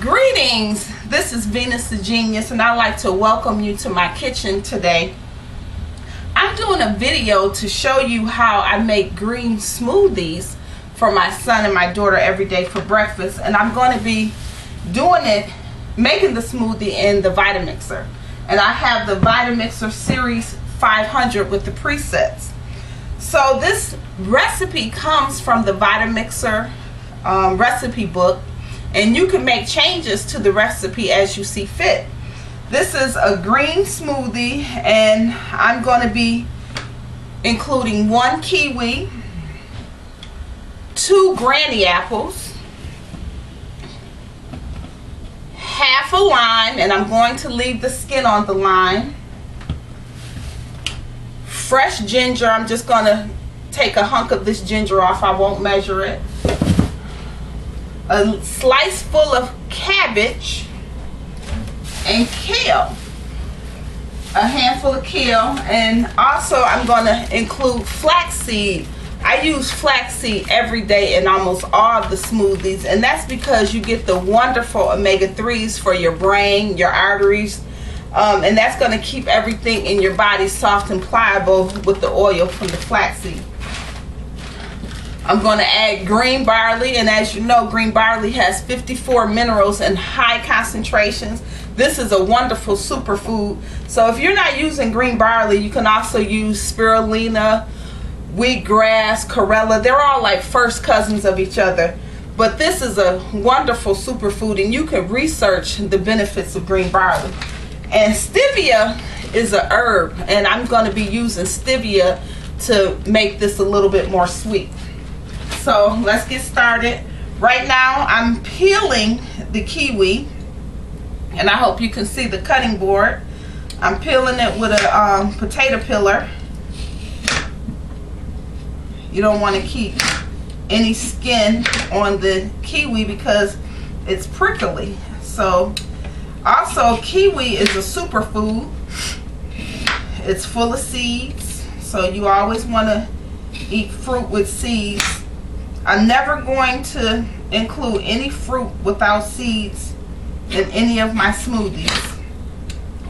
Greetings, this is Venus the Genius, and I'd like to welcome you to my kitchen today. I'm doing a video to show you how I make green smoothies for my son and my daughter every day for breakfast, and I'm going to be making the smoothie in the Vitamixer. And I have the Vitamixer Series 500 with the presets. So this recipe comes from the Vitamixer recipe book, and you can make changes to the recipe as you see fit. This is a green smoothie, and I'm going to be including 1 kiwi, 2 granny apples, half a lime, and I'm going to leave the skin on the lime, fresh ginger. I'm just going to take a hunk of this ginger off. I won't measure it. A slice full of cabbage and kale, a handful of kale, and also I'm going to include flaxseed. I use flaxseed every day in almost all of the smoothies, and that's because you get the wonderful omega-3s for your brain, your arteries, and that's going to keep everything in your body soft and pliable with the oil from the flaxseed. I'm going to add green barley, and as you know, green barley has 54 minerals in high concentrations. This is a wonderful superfood. So if you're not using green barley, you can also use spirulina, wheatgrass, chlorella. They're all like first cousins of each other. But this is a wonderful superfood, and you can research the benefits of green barley. And stevia is a herb, and I'm going to be using stevia to make this a little bit more sweet. So let's get started. Right now I'm peeling the kiwi, and I hope you can see the cutting board. I'm peeling it with a potato peeler. You don't want to keep any skin on the kiwi because it's prickly. So also, kiwi is a superfood. It's full of seeds, so you always want to eat fruit with seeds. I'm never going to include any fruit without seeds in any of my smoothies,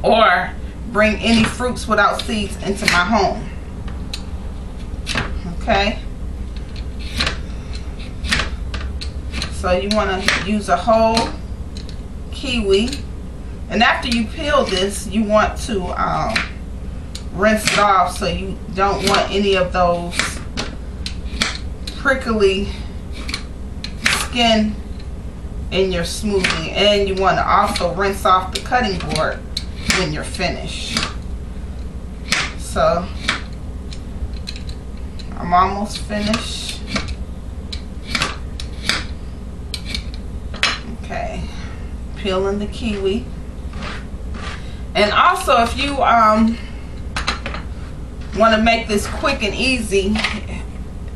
or bring any fruits without seeds into my home. Okay? So you want to use a whole kiwi, and after you peel this, you want to rinse it off, so you don't want any of those prickly skin in your smoothie. And you want to also rinse off the cutting board when you're finished. So I'm almost finished. Okay, peeling the kiwi. And also, if you want to make this quick and easy,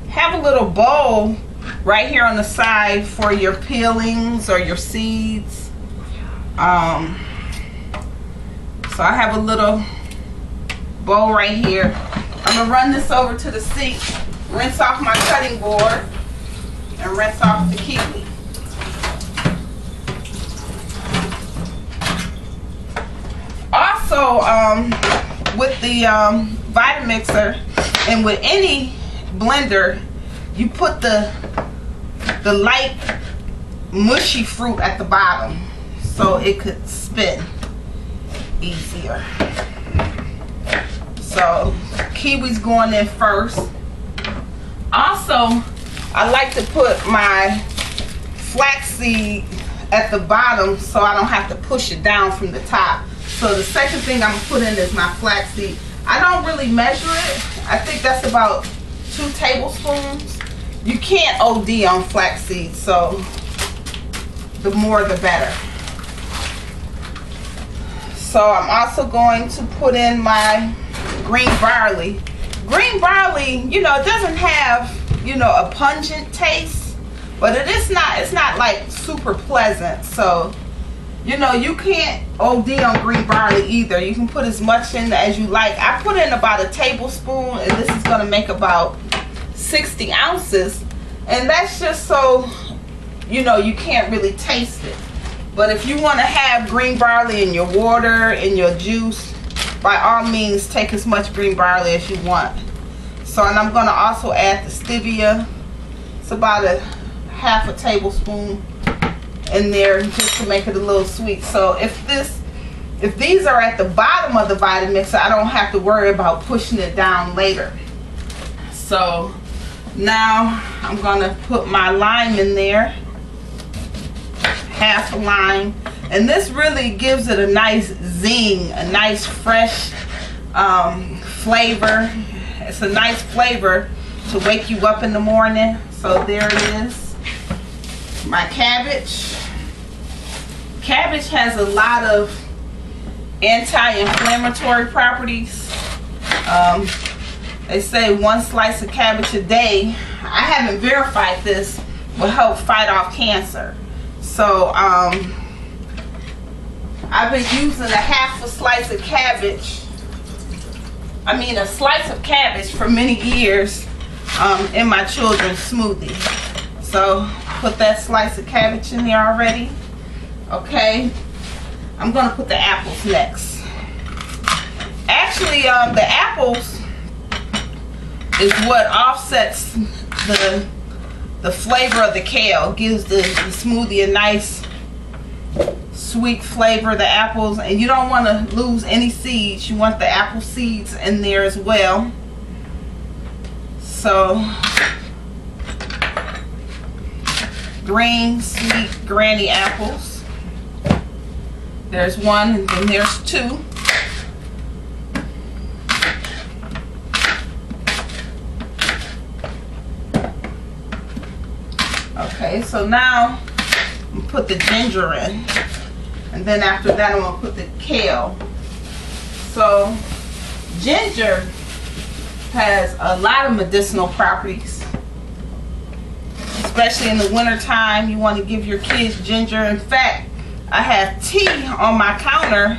have a little bowl right here on the side for your peelings or your seeds. So I have a little bowl right here. I'm gonna run this over to the sink, rinse off my cutting board, and rinse off the kiwi. Also, with the Vitamixer and with any blender, you put the light mushy fruit at the bottom so it could spin easier. So kiwi's going in first. Also, I like to put my flaxseed at the bottom so I don't have to push it down from the top. So the second thing I'm gonna put in is my flaxseed. I don't really measure it. I think that's about 2 tablespoons. You can't OD on flaxseed, so the more the better. So I'm also going to put in my green barley. Green barley, you know, it doesn't have, you know, a pungent taste, but it's not like super pleasant. So, you know, you can't OD on green barley either. You can put as much in as you like. I put in about a tablespoon, and this is going to make about 60 ounces. And that's just so, you know, you can't really taste it. But if you want to have green barley in your water, in your juice, by all means take as much green barley as you want. So, and I'm going to also add the stevia. It's about a half a tablespoon in there just to make it a little sweet. So if these are at the bottom of the Vitamix, I don't have to worry about pushing it down later. So now I'm going to put my lime in there, half a lime, and this really gives it a nice zing, a nice fresh flavor. It's a nice flavor to wake you up in the morning. So there it is, my cabbage. Cabbage has a lot of anti-inflammatory properties. They say 1 slice of cabbage a day, I haven't verified this, will help fight off cancer. So I've been using a half a slice of cabbage, a slice of cabbage for many years in my children's smoothie. So put that slice of cabbage in there already. Okay, I'm gonna put the apples next. Actually, the apples is what offsets the flavor of the kale. Gives the smoothie a nice sweet flavor, the apples, and you don't want to lose any seeds. You want the apple seeds in there as well. So green sweet granny apples. There's one, and then there's two. Okay, so now I'm gonna put the ginger in, and then after that I'm gonna put the kale. So ginger has a lot of medicinal properties, especially in the winter time. You want to give your kids ginger. In fact, I have tea on my counter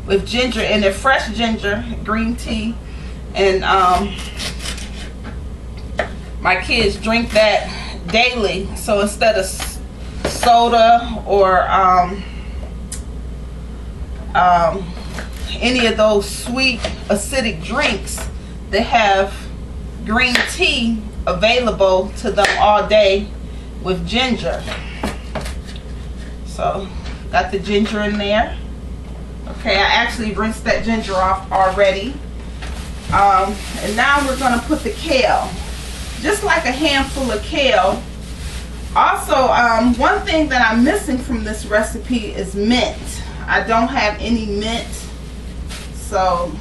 with ginger in it, fresh ginger, green tea, and my kids drink that daily. So instead of soda or any of those sweet acidic drinks, they have green tea available to them all day with ginger. So got the ginger in there. Okay, I actually rinsed that ginger off already. And now we're going to put the kale. Just like a handful of kale. Also, one thing that I'm missing from this recipe is mint. I don't have any mint. So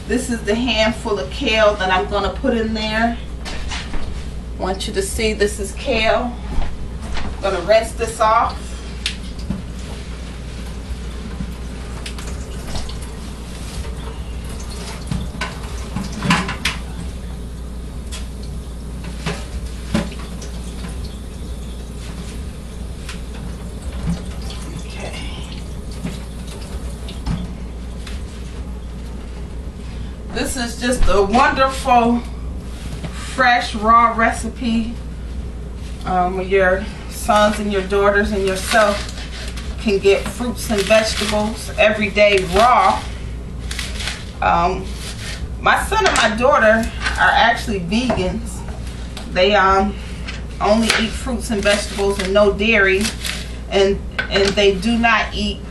this is the handful of kale that I'm going to put in there. I want you to see this is kale. I'm going to rinse this off. This is just a wonderful, fresh, raw recipe where your sons and your daughters and yourself can get fruits and vegetables every day raw. My son and my daughter are actually vegans. They only eat fruits and vegetables and no dairy, and they do not eat,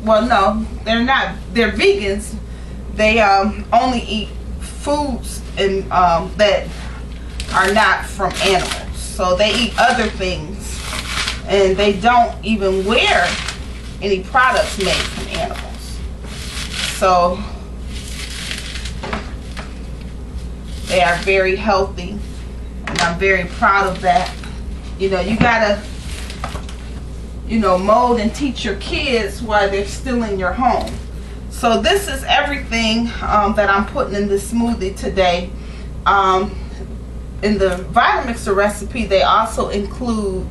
well, no, they're vegans. They only eat foods and that are not from animals. So they eat other things, and they don't even wear any products made from animals. So they are very healthy, and I'm very proud of that. You know, you gotta, mold and teach your kids while they're still in your home. So this is everything that I'm putting in this smoothie today. In the Vitamix recipe, they also include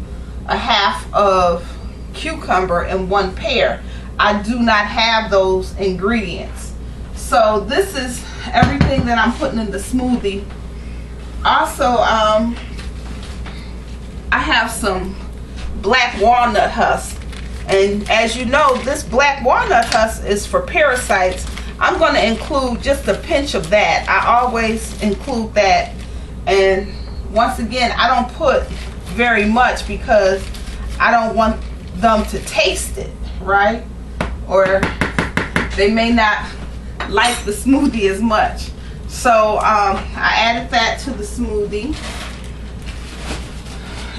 a half of cucumber and 1 pear. I do not have those ingredients. So this is everything that I'm putting in the smoothie. Also, I have some black walnut husk And as you know, this black walnut husk is for parasites. I'm going to include just a pinch of that. I always include that. And once again, I don't put very much because I don't want them to taste it, right? Or they may not like the smoothie as much. So I added that to the smoothie.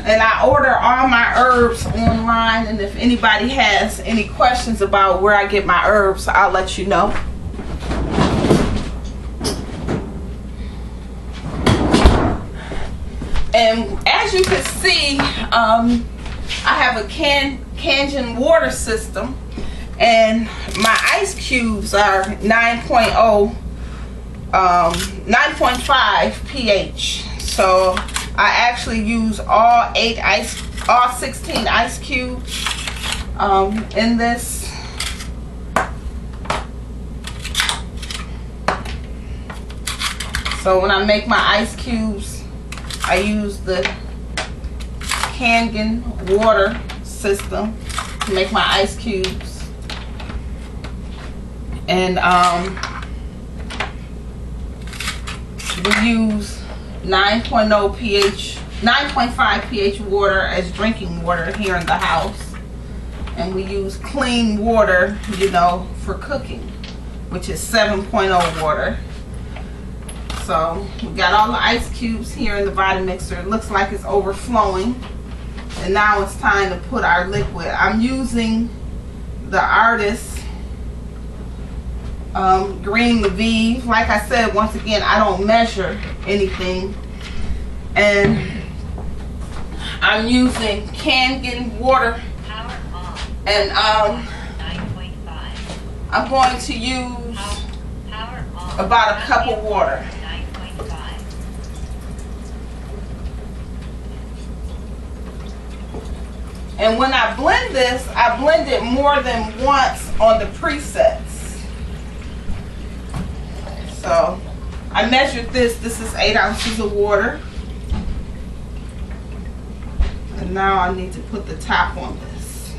And I order all my herbs online, and if anybody has any questions about where I get my herbs, I'll let you know. And as you can see, I have a Kangen water system, and my ice cubes are 9.5 pH. So I actually use all 16 ice cubes in this. So when I make my ice cubes, I use the Kangen water system to make my ice cubes. And we use 9.0 pH, 9.5 pH water as drinking water here in the house. And we use clean water, you know, for cooking, which is 7.0 water. So we got all the ice cubes here in the Vitamixer. It looks like it's overflowing. And now it's time to put our liquid. I'm using the Ardyss green LeVive. Like I said, once again, I don't measure anything. And I'm using Kangen water. And I'm going to use about a cup of water. And when I blend this, I blend it more than once on the presets. So I measured this. This is 8 ounces of water. And now I need to put the top on this.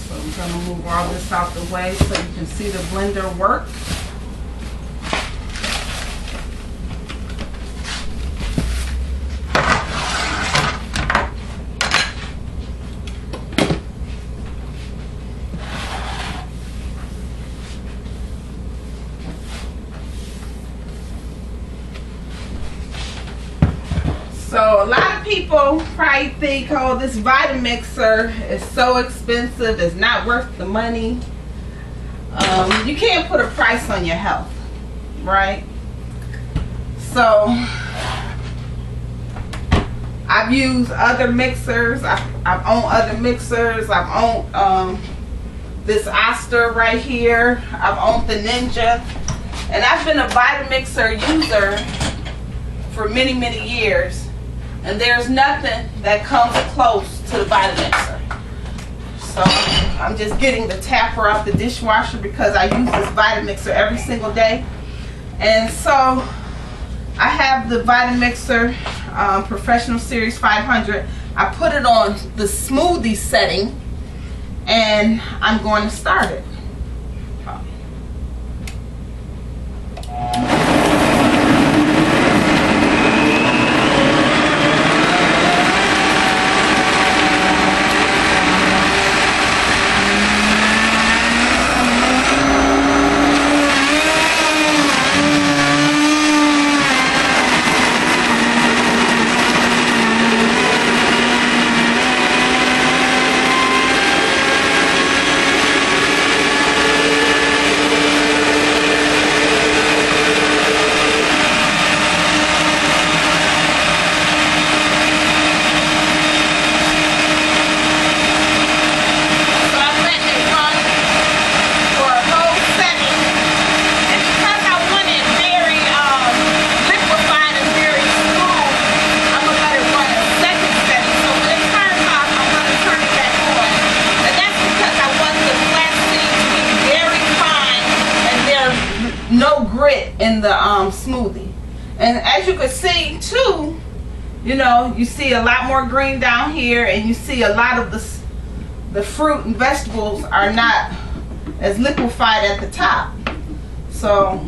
So I'm going to move all this out the way so you can see the blender work. So a lot of people probably think, oh, this Vitamixer is so expensive, it's not worth the money. You can't put a price on your health, right? So I've used other mixers. I've owned other mixers. I've owned this Oster right here. I've owned the Ninja. And I've been a Vitamixer user for many, many years. And there's nothing that comes close to the Vitamixer. So I'm just getting the tapper off the dishwasher because I use this Vitamixer every single day. And so I have the Vitamixer Professional Series 500. I put it on the smoothie setting and I'm going to start it. no grit in the smoothie. And as you can see too, you know, you see a lot more green down here, and you see a lot of the fruit and vegetables are not as liquefied at the top. So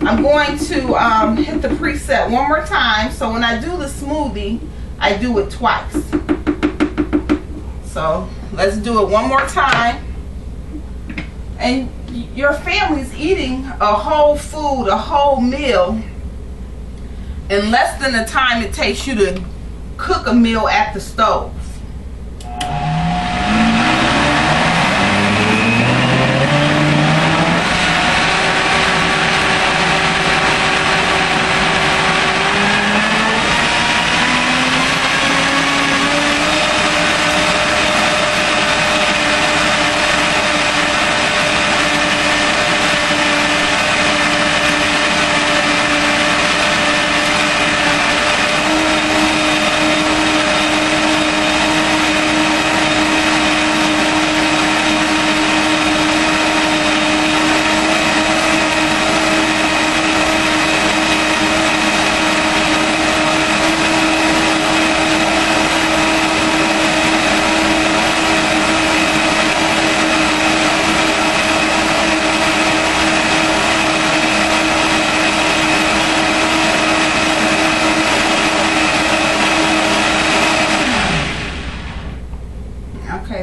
I'm going to hit the preset one more time. So when I do the smoothie, I do it twice. So let's do it one more time. And your family's eating a whole food, a whole meal, in less than the time it takes you to cook a meal at the stove.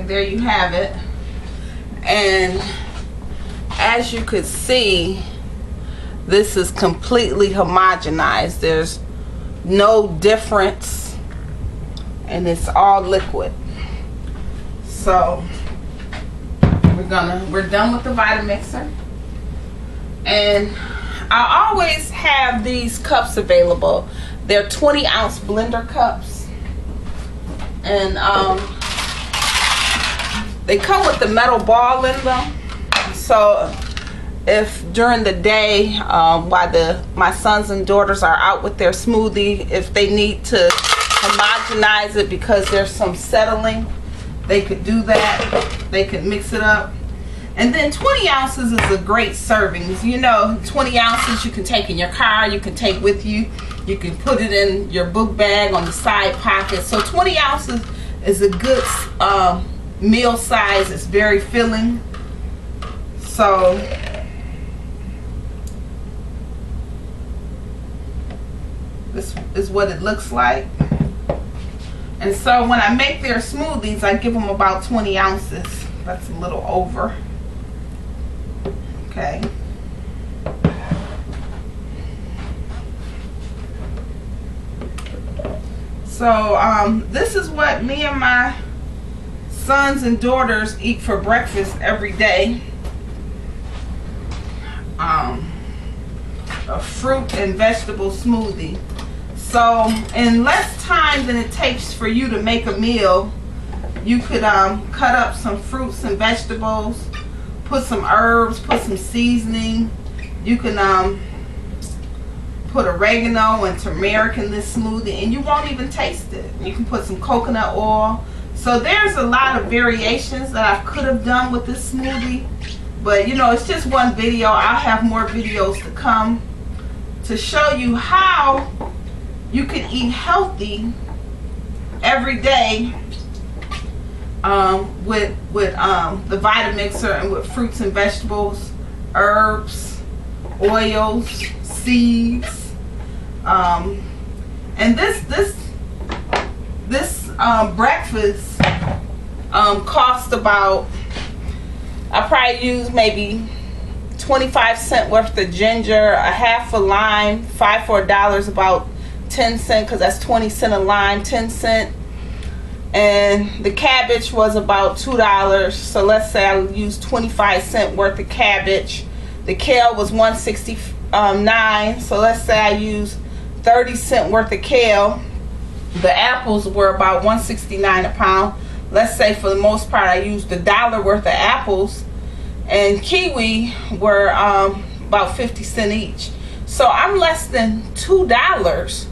There you have it. And as you could see, this is completely homogenized. There's no difference, and it's all liquid. So we're done with the Vitamixer. And I always have these cups available. They're 20-ounce blender cups, and they come with the metal ball in them. So if during the day, while my sons and daughters are out with their smoothie, if they need to homogenize it because there's some settling, they could do that. They could mix it up. And then 20 ounces is a great servings. You know, 20 ounces you can take in your car, you can take with you. You can put it in your book bag on the side pocket. So 20 ounces is a good meal size. It's very filling. So this is what it looks like. And so when I make their smoothies, I give them about 20 ounces. That's a little over. Okay. So this is what me and my sons and daughters eat for breakfast every day. A fruit and vegetable smoothie. So in less time than it takes for you to make a meal, you could cut up some fruits and vegetables, put some herbs, put some seasoning. You can put oregano and turmeric in this smoothie, and you won't even taste it. You can put some coconut oil. So there's a lot of variations that I could have done with this smoothie, but you know, it's just one video. I'll have more videos to come to show you how you can eat healthy every day with the Vitamixer, and with fruits and vegetables, herbs, oils, seeds, and this breakfast cost about, I probably use maybe 25 cents worth of ginger, a half a lime, 5 for $1, about 10 cents, because that's 20 cents a lime, 10 cents. And the cabbage was about $2, so let's say I used 25 cents worth of cabbage. The kale was $1.69, so let's say I used 30 cents worth of kale. The apples were about $1.69 a pound. Let's say for the most part I used $1 worth of apples, and kiwi were about 50 cents each. So I'm less than $2,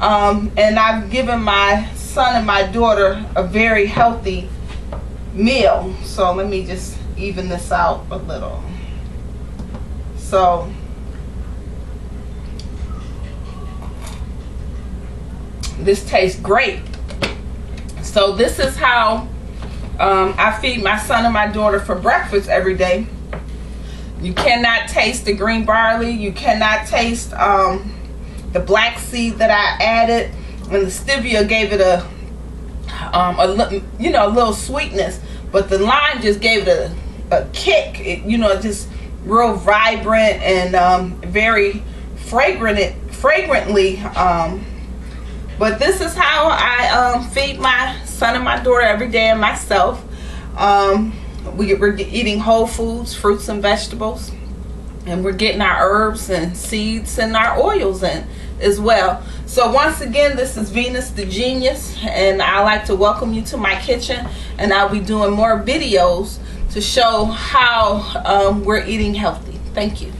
and I've given my son and my daughter a very healthy meal. So let me just even this out a little. So This tastes great. So this is how I feed my son and my daughter for breakfast every day. You cannot taste the green barley. You cannot taste the black seed that I added, and the stevia gave it a little sweetness, but the lime just gave it a kick. Just real vibrant and very fragrantly. But this is how I feed my son and my daughter every day, and myself. We're eating whole foods, fruits and vegetables, and we're getting our herbs and seeds and our oils in as well. So once again, this is Venus the Genius, and I'd like to welcome you to my kitchen, and I'll be doing more videos to show how we're eating healthy. Thank you.